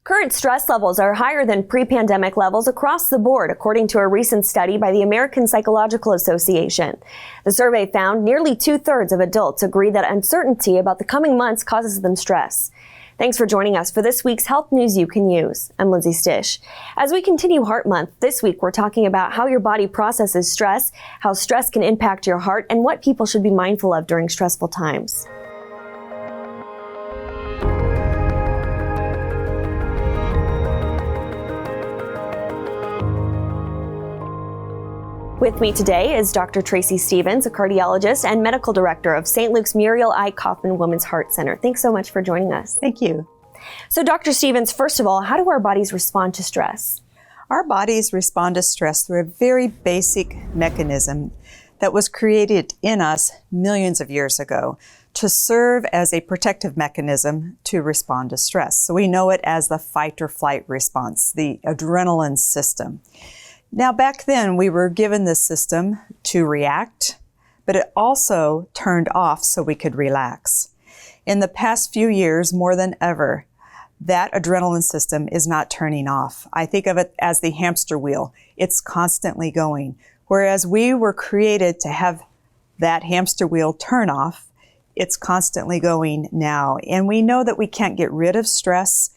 Current stress levels are higher than pre-pandemic levels across the board, according to a recent study by the American Psychological Association. The survey found nearly 2/3 of adults agree that uncertainty about the coming months causes them stress. Thanks for joining us for this week's Health News You Can Use. I'm Lindsay Stish. As we continue Heart Month, this week we're talking about how your body processes stress, how stress can impact your heart, and what people should be mindful of during stressful times. With me today is Dr. Tracy Stevens, a cardiologist and medical director of St. Luke's Muriel Kauffman Women's Heart Center. Thanks so much for joining us. Thank you. So Dr. Stevens, first of all, how do our bodies respond to stress? Our bodies respond to stress through a very basic mechanism that was created in us millions of years ago to serve as a protective mechanism to respond to stress. So we know it as the fight or flight response, the adrenaline system. Now, back then, we were given this system to react, but it also turned off so we could relax. In the past few years, more than ever, that adrenaline system is not turning off. I think of it as the hamster wheel. It's constantly going. Whereas we were created to have that hamster wheel turn off, it's constantly going now. And we know that we can't get rid of stress,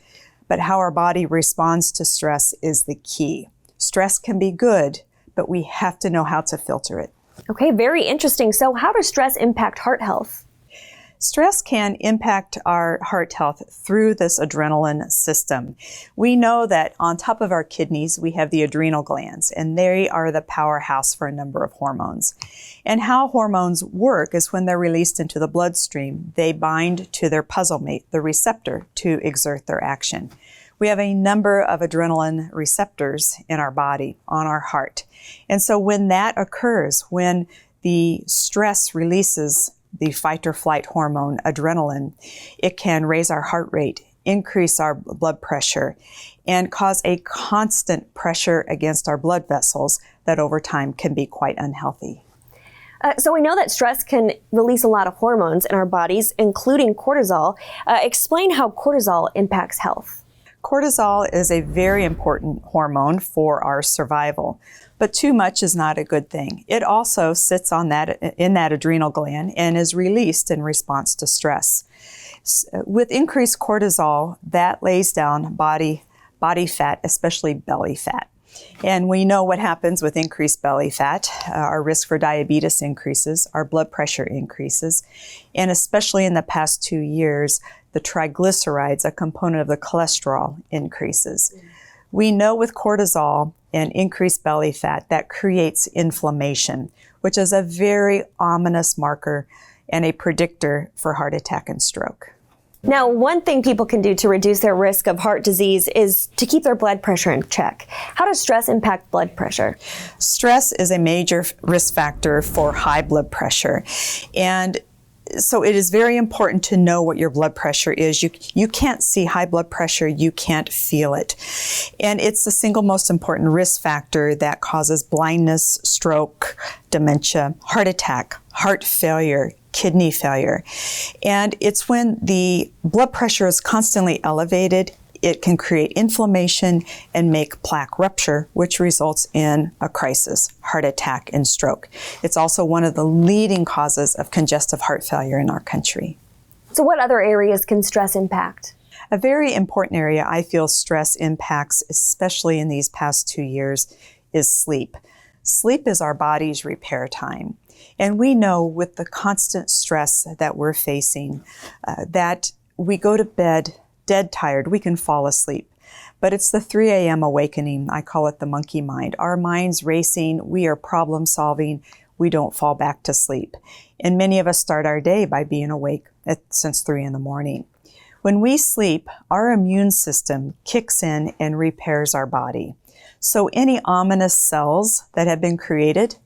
but how our body responds to stress is the key. Stress can be good, but we have to know how to filter it. Okay, very interesting. So how does stress impact heart health? Stress can impact our heart health through this adrenaline system. We know that on top of our kidneys, we have the adrenal glands, and they are the powerhouse for a number of hormones. And how hormones work is when they're released into the bloodstream, they bind to their puzzle mate, the receptor, to exert their action. We have a number of adrenaline receptors in our body, on our heart. And so when that occurs, when the stress releases the fight or flight hormone, adrenaline, it can raise our heart rate, increase our blood pressure, and cause a constant pressure against our blood vessels that over time can be quite unhealthy. So we know that stress can release a lot of hormones in our bodies, including cortisol. Explain how cortisol impacts health. Cortisol is a very important hormone for our survival, but too much is not a good thing. It also sits in that adrenal gland and is released in response to stress. With increased cortisol, that lays down body fat, especially belly fat. And we know what happens with increased belly fat. Our risk for diabetes increases, our blood pressure increases, and especially in the past 2 years, the triglycerides, a component of the cholesterol, increases. We know with cortisol and increased belly fat that creates inflammation, which is a very ominous marker and a predictor for heart attack and stroke. Now, one thing people can do to reduce their risk of heart disease is to keep their blood pressure in check. How does stress impact blood pressure? Stress is a major risk factor for high blood pressure. And so it is very important to know what your blood pressure is. You can't see high blood pressure, you can't feel it. And it's the single most important risk factor that causes blindness, stroke, dementia, heart attack, heart failure, kidney failure. And it's when the blood pressure is constantly elevated, it can create inflammation and make plaque rupture, which results in a crisis, heart attack and stroke. It's also one of the leading causes of congestive heart failure in our country. So what other areas can stress impact? A very important area I feel stress impacts, especially in these past 2 years, is sleep. Sleep is our body's repair time. And we know with the constant stress that we're facing, that we go to bed dead tired, we can fall asleep. But it's the 3 a.m. awakening. I call it the monkey mind. Our mind's racing, we are problem solving, we don't fall back to sleep. And many of us start our day by being awake since 3 in the morning. When we sleep, our immune system kicks in and repairs our body. So any ominous cells that have been created,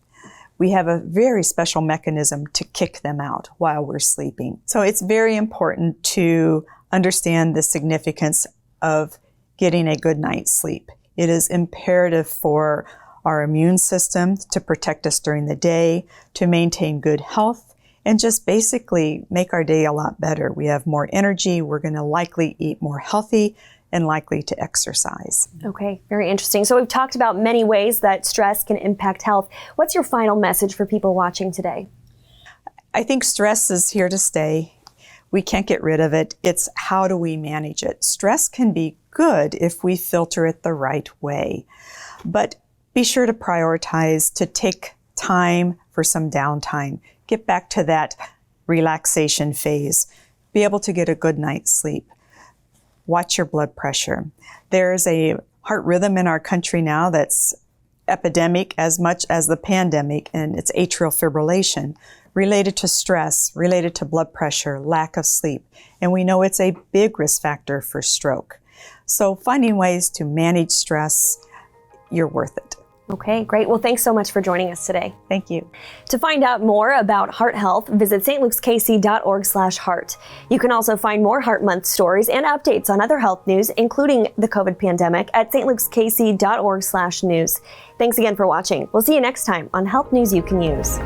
we have a very special mechanism to kick them out while we're sleeping. So it's very important to understand the significance of getting a good night's sleep. It is imperative for our immune system to protect us during the day, to maintain good health, and just basically make our day a lot better. We have more energy, we're going to likely eat more healthy, and likely to exercise. Okay, very interesting. So we've talked about many ways that stress can impact health. What's your final message for people watching today? I think stress is here to stay. We can't get rid of it. It's how do we manage it? Stress can be good if we filter it the right way. But be sure to prioritize, to take time for some downtime. Get back to that relaxation phase. Be able to get a good night's sleep. Watch your blood pressure. There's a heart rhythm in our country now that's epidemic as much as the pandemic, and it's atrial fibrillation, related to stress, related to blood pressure, lack of sleep. And we know it's a big risk factor for stroke. So finding ways to manage stress, you're worth it. Okay, great. Well, thanks so much for joining us today. Thank you. To find out more about heart health, visit stlukeskc.org/heart. You can also find more Heart Month stories and updates on other health news, including the COVID pandemic, at stlukeskc.org/news. Thanks again for watching. We'll see you next time on Health News You Can Use.